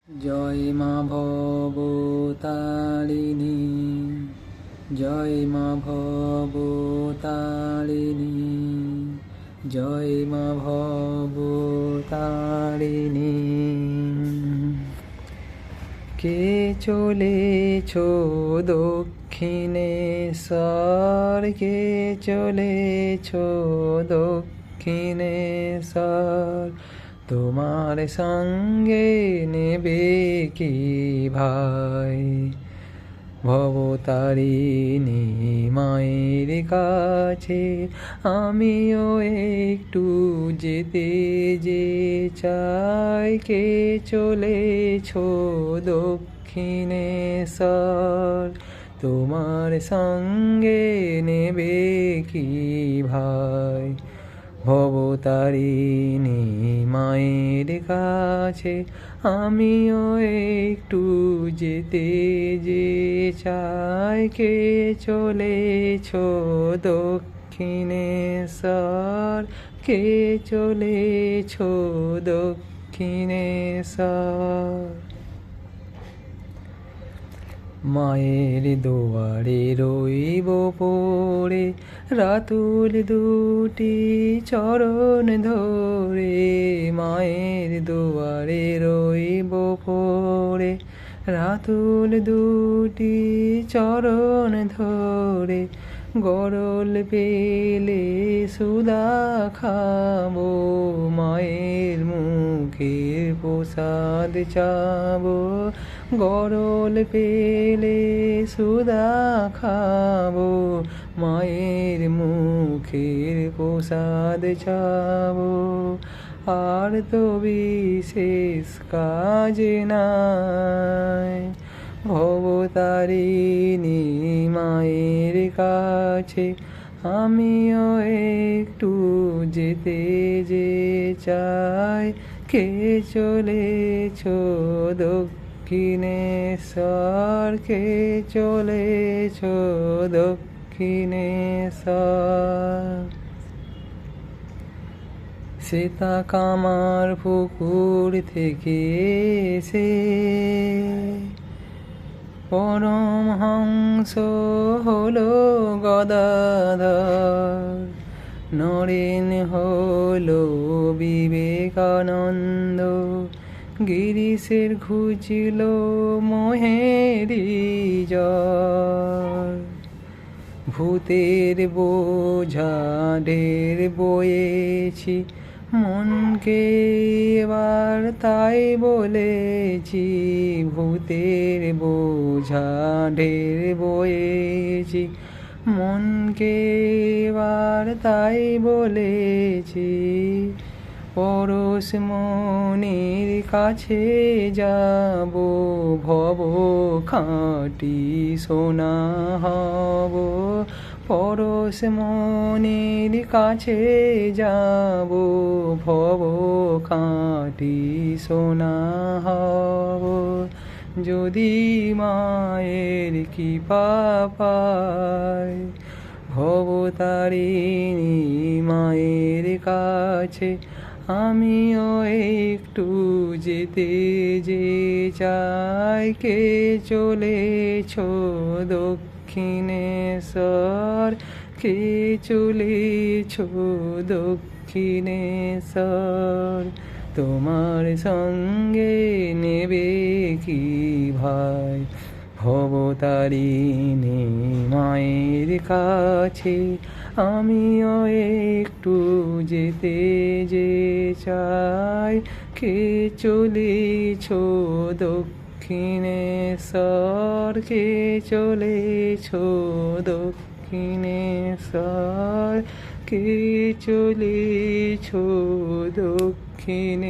জয় মা ভবতারিণী, জয় মা ভবতারিণী, জয় মা ভবতারিণী। কে চলেছ দক্ষিণেশ্বর, কে চলেছ দক্ষিণেশ্বর, তোমার সঙ্গে নেবে কি ভাই? ভবতারিণী মায়ের কাছে আমিও একটু যেতে যে চাই। কে চলেছ দক্ষিণেশ্বর, তোমার সঙ্গে নেবে কি ভাই? ভবতারিণী মায়ের কাছে আমিও একটু যেতে যে চাই। কে চলেছ দক্ষিণেশ্বর, কে চলেছ দক্ষিণেশ্বর। মায়ের দুয়ারে রইব পড়ে, রাতুল দুটি চরণ ধরে। মায়ের দুয়ারে রইব পড়ে, রাতুল দুটি চরণ ধরে। গরল পেলে সুধা খাবো, মায়ের মুখের প্রসাদ চাবো। গরল পেলে সুধা খাবো, মায়ের মুখের প্রসাদ চাবো। আর তো বিশেষ কাজ নাই, ভবতারিণী মায়ের কাছে আমিও একটু যেতে যে চাই। কে চলেছ দক্ষিণেশ্বর, কে চলেছ দক্ষিণেশ্বর। সীতা কামার পুকুর থেকে এসে পরমহংস হলো গদাধর। নরেন হলো বিবেকানন্দ, গিরিশের ঘুচল মোহেরি জ্বর। ভূতের বোঝা ঢের বয়েছি, মনকে এবার তাই বলেছি। ভূতের বোঝা ঢের বয়েছি, মনকে এবার তাই বলেছি। পরশ মনির কাছে যাব, ভব খাঁটি সোনা হব। পরশ মনির কাছে যাব, ভব খাঁটি সোনা হব। যদি মায়ের কৃপা পাই, ভবতারিণী মায়ের কাছে আমিও একটু যেতে যে চাই। কে চলেছ দক্ষিণেশ্বর, কে চলেছ দক্ষিণেশ্বর, তোমার সঙ্গে নেবে কি ভাই? ভবতারিণী মায়ের কাছে আমিও একটু যেতে যে চাই। কে চলেছ দক্ষিণেশ্বর, কে চলেছ দক্ষিণেশ্বর, কে চলেছ দক্ষিণেশ্বর।